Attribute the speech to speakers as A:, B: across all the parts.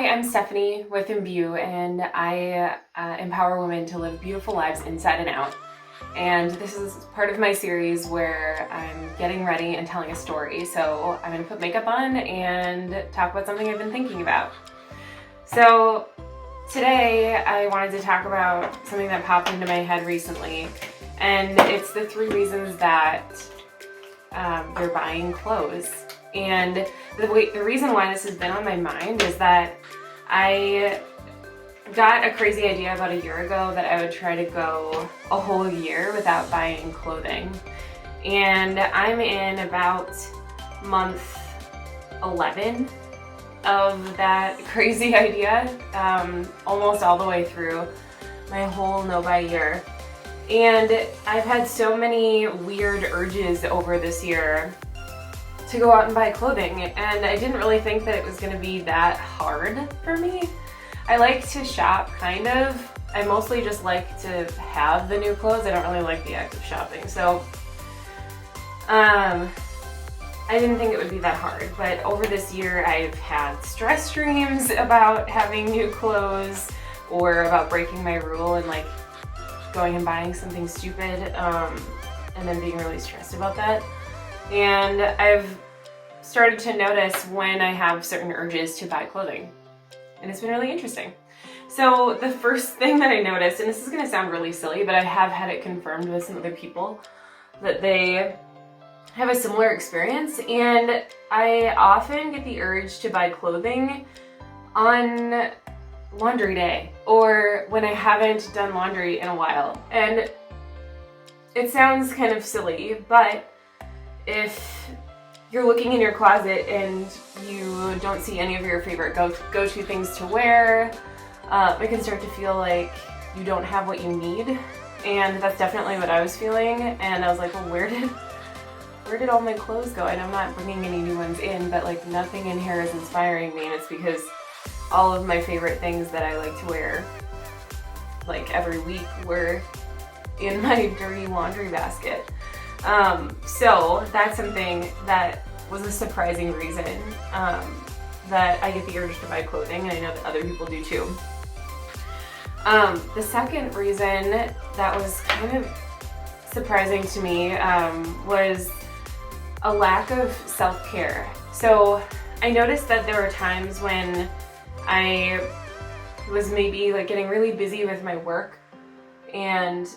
A: Hi, I'm Stephanie with Imbue, and I empower women to live beautiful lives inside and out. And this is part of my series where I'm getting ready and telling a story. So I'm going to put makeup on and talk about something I've been thinking about. So today I wanted to talk about something that popped into my head recently, and it's the 3 reasons that you're buying clothes. And the reason why this has been on my mind is that I got a crazy idea about a year ago that I would try to go a whole year without buying clothing. And I'm in about month 11 of that crazy idea, almost all the way through my whole no-buy year. And I've had so many weird urges over this year to go out and buy clothing, and I didn't really think that it was going to be that hard for me. I like to shop, kind of. I mostly just like to have the new clothes. I don't really like the act of shopping, so I didn't think it would be that hard. But over this year I've had stress dreams about having new clothes or about breaking my rule and like going and buying something stupid and then being really stressed about that. And I've started to notice when I have certain urges to buy clothing. And it's been really interesting. So the first thing that I noticed, and this is gonna sound really silly, but I have had it confirmed with some other people that they have a similar experience, and I often get the urge to buy clothing on laundry day or when I haven't done laundry in a while. And it sounds kind of silly, but if you're looking in your closet and you don't see any of your favorite go-to things to wear, it can start to feel like you don't have what you need. And that's definitely what I was feeling. And I was like, well, where did all my clothes go? And I'm not bringing any new ones in, but like nothing in here is inspiring me. And it's because all of my favorite things that I like to wear like every week were in my dirty laundry basket. So that's something that was a surprising reason that I get the urge to buy clothing, and I know that other people do too. The second reason that was kind of surprising to me was a lack of self-care. So I noticed that there were times when I was maybe like getting really busy with my work and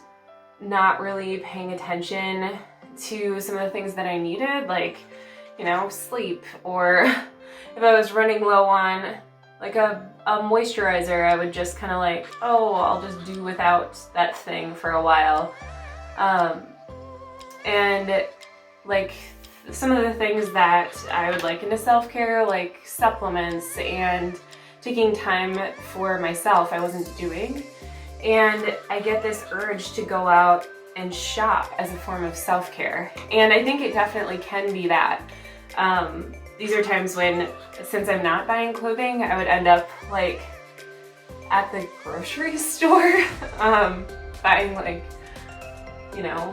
A: not really paying attention to some of the things that I needed, like, you know, sleep, or if I was running low on like a moisturizer, I would just kind of like, oh, I'll just do without that thing for a while. And like some of the things that I would like into self-care, like supplements and taking time for myself, I wasn't doing. And I get this urge to go out and shop as a form of self-care. And I think it definitely can be that. These are times when, since I'm not buying clothing, I would end up like at the grocery store buying like, you know,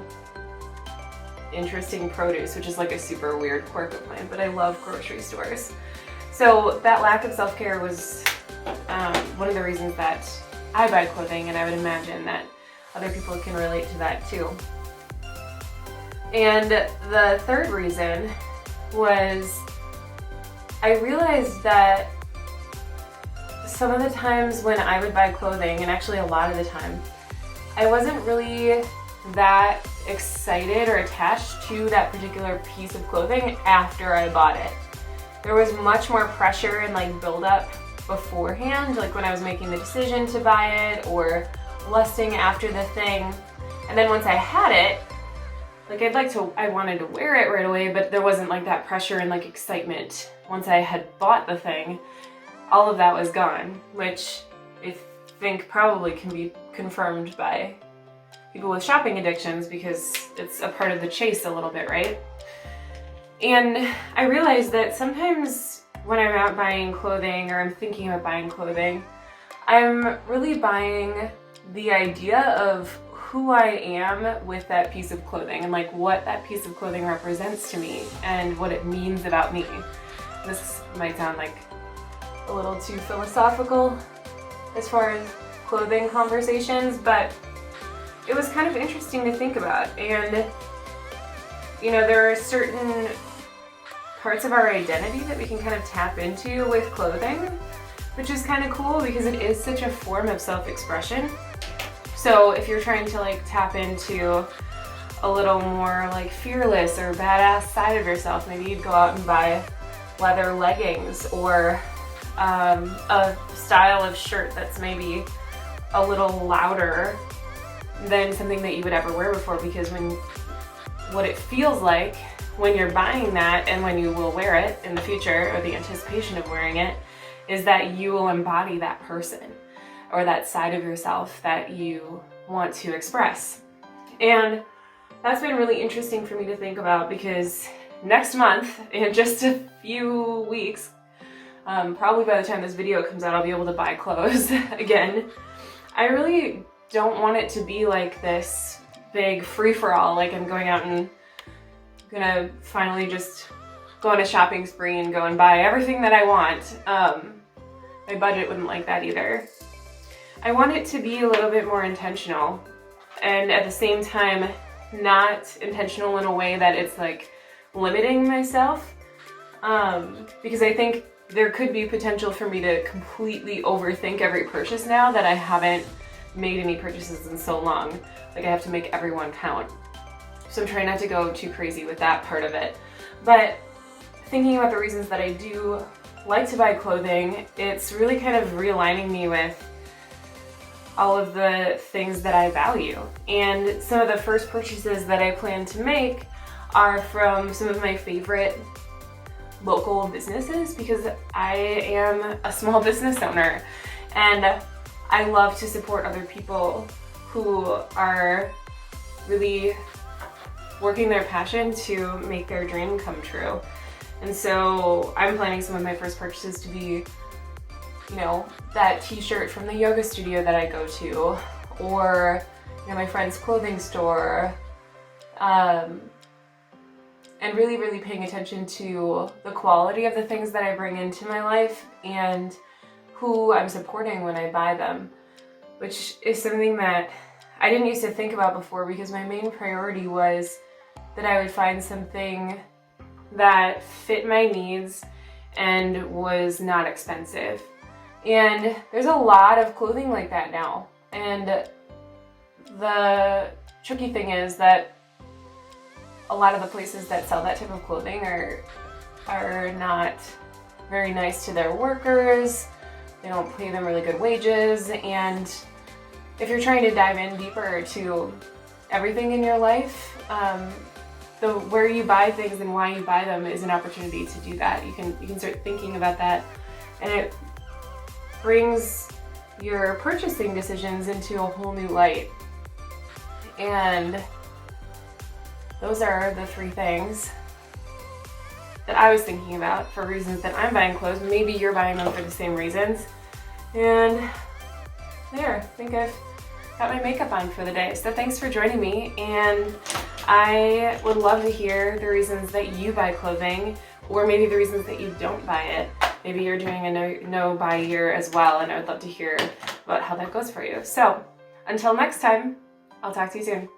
A: interesting produce, which is like a super weird quirk of mine, but I love grocery stores. So that lack of self-care was one of the reasons that I buy clothing, and I would imagine that other people can relate to that too. And the third reason was I realized that some of the times when I would buy clothing, and actually a lot of the time, I wasn't really that excited or attached to that particular piece of clothing after I bought it. There was much more pressure and like build up beforehand, like when I was making the decision to buy it or lusting after the thing. And then once I had it, like I wanted to wear it right away, but there wasn't like that pressure and like excitement. Once I had bought the thing, all of that was gone, which I think probably can be confirmed by people with shopping addictions, because it's a part of the chase a little bit, right? And I realized that sometimes when I'm out buying clothing or I'm thinking about buying clothing, I'm really buying the idea of who I am with that piece of clothing and like what that piece of clothing represents to me and what it means about me. This might sound like a little too philosophical as far as clothing conversations, but it was kind of interesting to think about. And you know, there are certain parts of our identity that we can kind of tap into with clothing, which is kind of cool because it is such a form of self-expression. So if you're trying to like tap into a little more like fearless or badass side of yourself, maybe you'd go out and buy leather leggings or a style of shirt that's maybe a little louder than something that you would ever wear before, because what it feels like when you're buying that and when you will wear it in the future, or the anticipation of wearing it, is that you will embody that person or that side of yourself that you want to express. And that's been really interesting for me to think about, because next month, in just a few weeks, probably by the time this video comes out, I'll be able to buy clothes again. I really don't want it to be like this big free-for-all, like I'm going out and gonna finally just go on a shopping spree and go and buy everything that I want. My budget wouldn't like that either. I want it to be a little bit more intentional, and at the same time not intentional in a way that it's like limiting myself, because I think there could be potential for me to completely overthink every purchase now that I haven't made any purchases in so long. Like I have to make every one count. So I'm trying not to go too crazy with that part of it. But thinking about the reasons that I do like to buy clothing, it's really kind of realigning me with all of the things that I value. And some of the first purchases that I plan to make are from some of my favorite local businesses, because I am a small business owner and I love to support other people who are really working their passion to make their dream come true. And so I'm planning some of my first purchases to be, you know, that t-shirt from the yoga studio that I go to, or you know, my friend's clothing store, and really, really paying attention to the quality of the things that I bring into my life and who I'm supporting when I buy them, which is something that I didn't used to think about before, because my main priority was that I would find something that fit my needs and was not expensive. And there's a lot of clothing like that now. And the tricky thing is that a lot of the places that sell that type of clothing are not very nice to their workers. They don't pay them really good wages. And if you're trying to dive in deeper to everything in your life, where you buy things and why you buy them is an opportunity to do that. You can start thinking about that, and it brings your purchasing decisions into a whole new light. And those are the three things that I was thinking about for reasons that I'm buying clothes. Maybe you're buying them for the same reasons. And there, I think I've got my makeup on for the day. So thanks for joining me, and I would love to hear the reasons that you buy clothing, or maybe the reasons that you don't buy it. Maybe you're doing a no buy year as well, and I would love to hear about how that goes for you. So until next time, I'll talk to you soon.